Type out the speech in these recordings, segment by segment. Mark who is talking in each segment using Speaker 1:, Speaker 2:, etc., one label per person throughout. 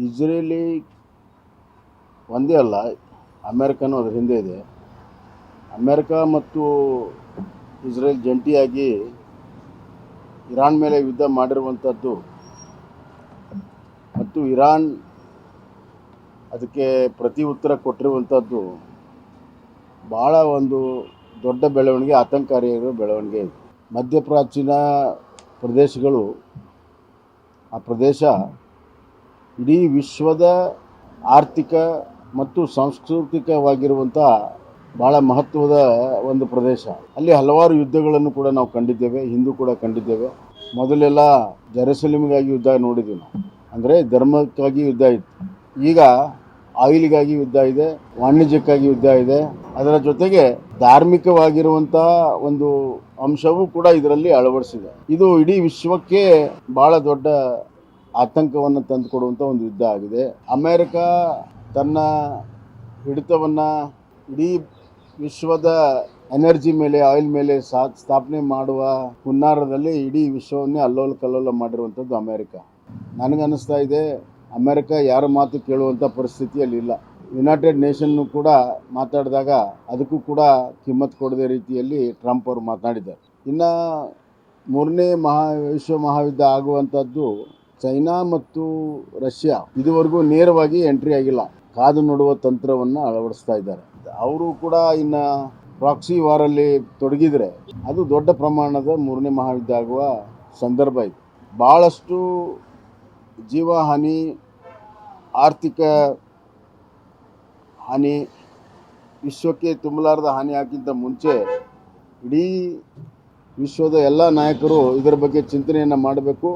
Speaker 1: Israeli ಒಂದೇ ಅಲ್ಲ, ಅಮೇರಿಕನೂ ಅದರ ಹಿಂದೆ ಇದೆ. ಅಮೇರಿಕಾ ಮತ್ತು ಇಸ್ರೇಲ್ ಜಂಟಿಯಾಗಿ ಇರಾನ್ ಮೇಲೆ ಯುದ್ಧ ಮಾಡಿರುವಂಥದ್ದು ಮತ್ತು ಇರಾನ್ ಅದಕ್ಕೆ ಪ್ರತಿ ಉತ್ತರ ಕೊಟ್ಟಿರುವಂಥದ್ದು ಭಾಳ ಒಂದು ದೊಡ್ಡ ಬೆಳವಣಿಗೆ, ಆತಂಕಕಾರಿಯಾಗಿರೋ ಬೆಳವಣಿಗೆ ಇದೆ. ಮಧ್ಯಪ್ರಾಚ್ಯನ ಪ್ರದೇಶಗಳು, ಆ ಪ್ರದೇಶ ಇಡೀ ವಿಶ್ವದ ಆರ್ಥಿಕ ಮತ್ತು ಸಾಂಸ್ಕೃತಿಕವಾಗಿರುವಂಥ ಭಾಳ ಮಹತ್ವದ ಒಂದು ಪ್ರದೇಶ. ಅಲ್ಲಿ ಹಲವಾರು ಯುದ್ಧಗಳನ್ನು ಕೂಡ ನಾವು ಕಂಡಿದ್ದೇವೆ, ಹಿಂದೂ ಕೂಡ ಕಂಡಿದ್ದೇವೆ. ಮೊದಲೆಲ್ಲ ಜೆರುಸಲೇಮಿಗಾಗಿ ಯುದ್ಧ ನೋಡಿದ್ದೀವಿ ನಾವು, ಅಂದರೆ ಧರ್ಮಕ್ಕಾಗಿ ಯುದ್ಧ ಇತ್ತು. ಈಗ ಆಯಿಲ್ಗಾಗಿ ಯುದ್ಧ ಇದೆ, ವಾಣಿಜ್ಯಕ್ಕಾಗಿ ಯುದ್ಧ ಇದೆ. ಅದರ ಜೊತೆಗೆ ಧಾರ್ಮಿಕವಾಗಿರುವಂಥ ಒಂದು ಅಂಶವೂ ಕೂಡ ಇದರಲ್ಲಿ ಅಳವಡಿಸಿದೆ. ಇದು ಇಡೀ ವಿಶ್ವಕ್ಕೆ ಭಾಳ ದೊಡ್ಡ ಆತಂಕವನ್ನು ತಂದುಕೊಡುವಂಥ ಒಂದು ಯುದ್ಧ ಆಗಿದೆ. ಅಮೇರಿಕ ತನ್ನ ಹಿಡಿತವನ್ನು ಇಡೀ ವಿಶ್ವದ ಎನರ್ಜಿ ಮೇಲೆ, ಆಯಿಲ್ ಮೇಲೆ ಸ್ಥಾಪನೆ ಮಾಡುವ ಹುನ್ನಾರದಲ್ಲಿ ಇಡೀ ವಿಶ್ವವನ್ನೇ ಅಲ್ಲೋಲ ಕಲ್ಲೋಲ ಮಾಡಿರುವಂಥದ್ದು ಅಮೇರಿಕ. ನನಗನ್ನಿಸ್ತಾ ಇದೆ ಅಮೇರಿಕ ಯಾರ ಮಾತು ಕೇಳುವಂಥ ಪರಿಸ್ಥಿತಿಯಲ್ಲಿಲ್ಲ. ಯುನೈಟೆಡ್ ನೇಷನ್ನು ಕೂಡ ಮಾತಾಡಿದಾಗ ಅದಕ್ಕೂ ಕೂಡ ಕಿಮ್ಮತ್ತು ಕೊಡದೆ ರೀತಿಯಲ್ಲಿ ಟ್ರಂಪ್ ಅವರು ಮಾತನಾಡಿದ್ದಾರೆ. ಇನ್ನು ಮೂರನೇ ವಿಶ್ವ ಮಹಾಯುದ್ಧ ಆಗುವಂಥದ್ದು ಚೈನಾ ಮತ್ತು ರಷ್ಯಾ ಇದುವರೆಗೂ ನೇರವಾಗಿ ಎಂಟ್ರಿ ಆಗಿಲ್ಲ, ಕಾದು ನೋಡುವ ತಂತ್ರವನ್ನು ಅಳವಡಿಸ್ತಾ ಇದ್ದಾರೆ. ಅವರು ಕೂಡ ಇನ್ನು ಪ್ರಾಕ್ಸಿ ವಾರಲ್ಲಿ ತೊಡಗಿದರೆ ಅದು ದೊಡ್ಡ ಪ್ರಮಾಣದ ಮೂರನೇ ಮಹಾಯುದ್ಧ ಆಗುವ ಸಂದರ್ಭ ಇದೆ. ಭಾಳಷ್ಟು ಜೀವಹಾನಿ, ಆರ್ಥಿಕ ಹಾನಿ, ವಿಶ್ವಕ್ಕೆ ತುಂಬಲಾರದ ಹಾನಿ ಆಗಿಂತ ಮುಂಚೆ ಇಡೀ ವಿಶ್ವದ ಎಲ್ಲ ನಾಯಕರು ಇದರ ಬಗ್ಗೆ ಚಿಂತನೆಯನ್ನು ಮಾಡಬೇಕು.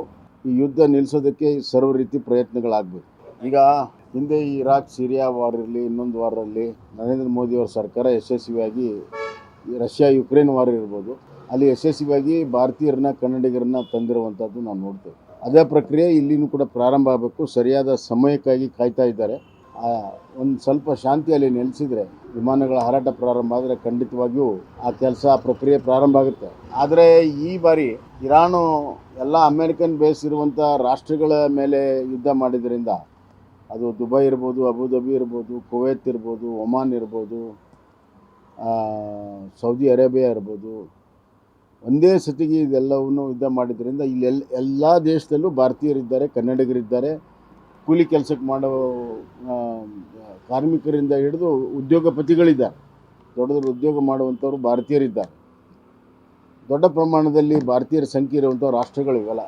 Speaker 1: ಈ ಯುದ್ಧ ನಿಲ್ಲಿಸೋದಕ್ಕೆ ಸರ್ವ ರೀತಿ ಪ್ರಯತ್ನಗಳಾಗಬೇಕು. ಈಗ ಹಿಂದೆ ಈ ಇರಾಕ್ ಸಿರಿಯಾ ವಾರ್ ಇರಲಿ, ಇನ್ನೊಂದು ವಾರಲ್ಲಿ ನರೇಂದ್ರ ಮೋದಿಯವರ ಸರ್ಕಾರ ಯಶಸ್ವಿಯಾಗಿ, ರಷ್ಯಾ ಯುಕ್ರೇನ್ ವಾರ್ ಇರ್ಬೋದು, ಅಲ್ಲಿ ಯಶಸ್ವಿಯಾಗಿ ಭಾರತೀಯರನ್ನ, ಕನ್ನಡಿಗರನ್ನ ತಂದಿರುವಂಥದ್ದು ನಾವು ನೋಡ್ತೇವೆ. ಅದೇ ಪ್ರಕ್ರಿಯೆ ಇಲ್ಲಿನೂ ಕೂಡ ಪ್ರಾರಂಭ ಆಗಬೇಕು. ಸರಿಯಾದ ಸಮಯಕ್ಕಾಗಿ ಕಾಯ್ತಾ ಇದ್ದಾರೆ. ಒಂದು ಸ್ವಲ್ಪ ಶಾಂತಿಯಲ್ಲಿ ನೆಲೆಸಿದರೆ, ವಿಮಾನಗಳ ಹಾರಾಟ ಪ್ರಾರಂಭ ಆದರೆ ಖಂಡಿತವಾಗಿಯೂ ಆ ಪ್ರಕ್ರಿಯೆ ಪ್ರಾರಂಭ ಆಗುತ್ತೆ. ಆದರೆ ಈ ಬಾರಿ ಇರಾನು ಎಲ್ಲ ಅಮೇರಿಕನ್ ಬೇಸ್ ಇರುವಂಥ ರಾಷ್ಟ್ರಗಳ ಮೇಲೆ ಯುದ್ಧ ಮಾಡಿದ್ರಿಂದ, ಅದು ದುಬೈ ಇರ್ಬೋದು, ಅಬುಧಾಬಿ ಇರ್ಬೋದು, ಕುವೈತ್ ಇರ್ಬೋದು, ಒಮಾನ್ ಇರ್ಬೋದು, ಸೌದಿ ಅರೇಬಿಯಾ ಇರ್ಬೋದು, ಒಂದೇ ಸತಿಗೆ ಇದೆಲ್ಲವನ್ನು ಯುದ್ಧ ಮಾಡಿದ್ರಿಂದ ಇಲ್ಲಿ ಎಲ್ಲ ದೇಶದಲ್ಲೂ ಭಾರತೀಯರಿದ್ದಾರೆ, ಕನ್ನಡಿಗರಿದ್ದಾರೆ, ಕೂಲಿ ಕೆಲಸಕ್ಕೆ ಮಾಡೋ ಕಾರ್ಮಿಕರಿಂದ ಹಿಡಿದು ಉದ್ಯೋಗಪತಿಗಳಿದ್ದಾರೆ, ದೊಡ್ಡ ದೊಡ್ಡ ಉದ್ಯೋಗ ಮಾಡುವಂಥವ್ರು ಭಾರತೀಯರಿದ್ದಾರೆ. ದೊಡ್ಡ ಪ್ರಮಾಣದಲ್ಲಿ ಭಾರತೀಯರ ಸಂಖ್ಯೆ ಇರುವಂಥ ರಾಷ್ಟ್ರಗಳಿವೆಲ್ಲ.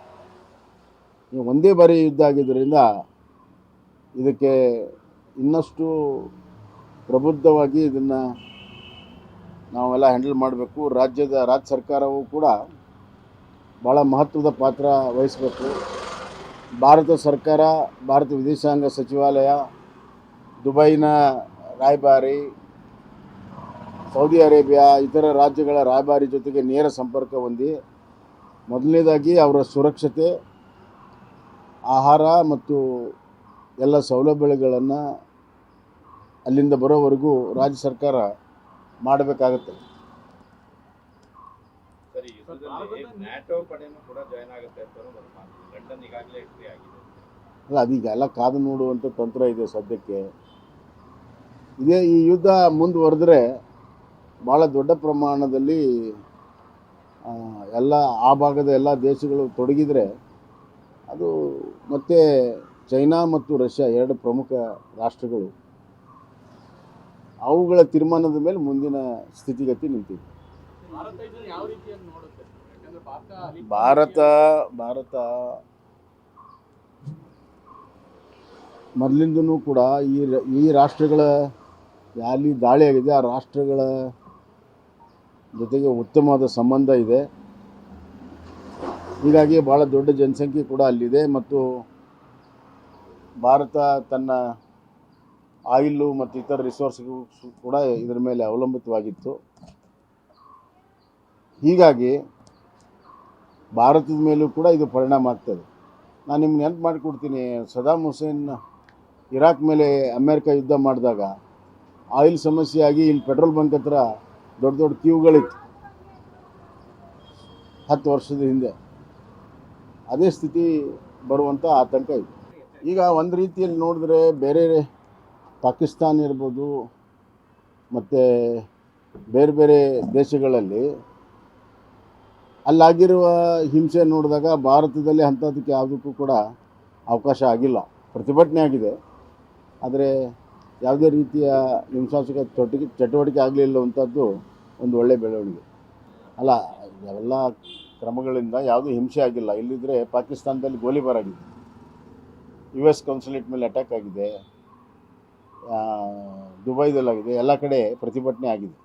Speaker 1: ಒಂದೇ ಬಾರಿ ಯುದ್ಧ ಆಗಿದ್ದರಿಂದ ಇದಕ್ಕೆ ಇನ್ನಷ್ಟು ಪ್ರಬುದ್ಧವಾಗಿ ಇದನ್ನು ನಾವೆಲ್ಲ ಹ್ಯಾಂಡಲ್ ಮಾಡಬೇಕು. ರಾಜ್ಯ ಸರ್ಕಾರವೂ ಕೂಡ ಭಾಳ ಮಹತ್ವದ ಪಾತ್ರ ವಹಿಸಬೇಕು. ಭಾರತ ಸರ್ಕಾರ, ಭಾರತ ವಿದೇಶಾಂಗ ಸಚಿವಾಲಯ, ದುಬೈನ ರಾಯಭಾರಿ, ಸೌದಿ ಅರೇಬಿಯಾ, ಇತರ ರಾಜ್ಯಗಳ ರಾಯಭಾರಿ ಜೊತೆಗೆ ನೇರ ಸಂಪರ್ಕ ಹೊಂದಿ, ಮೊದಲನೇದಾಗಿ ಅವರ ಸುರಕ್ಷತೆ, ಆಹಾರ ಮತ್ತು ಎಲ್ಲ ಸೌಲಭ್ಯಗಳನ್ನು ಅಲ್ಲಿಂದ ಬರೋವರೆಗೂ ರಾಜ್ಯ ಸರ್ಕಾರ ಮಾಡಬೇಕಾಗುತ್ತೆ. ಅಲ್ಲ, ಅದೀಗ ಎಲ್ಲ ಕಾದು ನೋಡುವಂಥ ತಂತ್ರ ಇದೆ ಸದ್ಯಕ್ಕೆ. ಈ ಯುದ್ಧ ಮುಂದುವರೆದ್ರೆ ಭಾಳ ದೊಡ್ಡ ಪ್ರಮಾಣದಲ್ಲಿ ಎಲ್ಲ ಆ ಭಾಗದ ಎಲ್ಲ ದೇಶಗಳು ತೊಡಗಿದರೆ, ಅದು ಮತ್ತೆ ಚೈನಾ ಮತ್ತು ರಷ್ಯಾ ಎರಡು ಪ್ರಮುಖ ರಾಷ್ಟ್ರಗಳು, ಅವುಗಳ ತೀರ್ಮಾನದ ಮೇಲೆ ಮುಂದಿನ ಸ್ಥಿತಿಗತಿ ನಿಂತಿದೆ. ಭಾರತ ಮೊದಲಿಂದನೂ ಕೂಡ ಈ ರಾಷ್ಟ್ರಗಳ ಎಲ್ಲಿ ದಾಳಿ ಆಗಿದೆ ಆ ರಾಷ್ಟ್ರಗಳ ಜೊತೆಗೆ ಉತ್ತಮವಾದ ಸಂಬಂಧ ಇದೆ. ಹೀಗಾಗಿ ಭಾಳ ದೊಡ್ಡ ಜನಸಂಖ್ಯೆ ಕೂಡ ಅಲ್ಲಿದೆ ಮತ್ತು ಭಾರತ ತನ್ನ ಆಯಿಲ್ಲು ಮತ್ತು ಇತರ ರಿಸೋರ್ಸ್ಗೂ ಕೂಡ ಇದರ ಮೇಲೆ ಅವಲಂಬಿತವಾಗಿತ್ತು. ಹೀಗಾಗಿ ಭಾರತದ ಮೇಲೂ ಕೂಡ ಇದು ಪರಿಣಾಮ ಆಗ್ತದೆ. ನಾನು ನಿಮ್ಗೆ ನೆನಪು ಮಾಡಿಕೊಡ್ತೀನಿ, ಸದಾಮ್ ಹುಸೇನ್ ಇರಾಕ್ ಮೇಲೆ ಅಮೇರಿಕ ಯುದ್ಧ ಮಾಡಿದಾಗ ಆಯಿಲ್ ಸಮಸ್ಯೆಯಾಗಿ ಇಲ್ಲಿ ಪೆಟ್ರೋಲ್ ಬಂಕ್ ಹತ್ರ ದೊಡ್ಡ ದೊಡ್ಡ ಕ್ಯೂಗಳಿತ್ತು 10 ವರ್ಷದ ಹಿಂದೆ. ಅದೇ ಸ್ಥಿತಿ ಬರುವಂಥ ಆತಂಕ ಇದೆ. ಈಗ ಒಂದು ರೀತಿಯಲ್ಲಿ ನೋಡಿದ್ರೆ ಬೇರೆ ಪಾಕಿಸ್ತಾನ ಇರ್ಬೋದು ಮತ್ತು ಬೇರೆ ಬೇರೆ ದೇಶಗಳಲ್ಲಿ ಅಲ್ಲಾಗಿರುವ ಹಿಂಸೆ ನೋಡಿದಾಗ ಭಾರತದಲ್ಲಿ ಅಂಥದಕ್ಕೆ ಯಾವುದಕ್ಕೂ ಕೂಡ ಅವಕಾಶ ಆಗಿಲ್ಲ. ಪ್ರತಿಭಟನೆ ಆಗಿದೆ, ಆದರೆ ಯಾವುದೇ ರೀತಿಯ ಹಿಂಸಾತ್ಮಕ ಚಟುವಟಿಕೆ ಆಗಲಿಲ್ಲ ಅಂಥದ್ದು ಒಂದು ಒಳ್ಳೆಯ ಬೆಳವಣಿಗೆ ಅಲ್ಲ. ಎಲ್ಲ ಕ್ರಮಗಳಿಂದ ಯಾವುದೂ ಹಿಂಸೆ ಆಗಿಲ್ಲ. ಇಲ್ಲಿದ್ದರೆ ಪಾಕಿಸ್ತಾನದಲ್ಲಿ ಗೋಲಿಬಾರ್ ಆಗಿದೆ, US ಕೌನ್ಸುಲೇಟ್ ಮೇಲೆ ಅಟ್ಯಾಕ್ ಆಗಿದೆ, ದುಬೈದಲ್ಲಾಗಿದೆ, ಎಲ್ಲ ಕಡೆ ಪ್ರತಿಭಟನೆ ಆಗಿದೆ.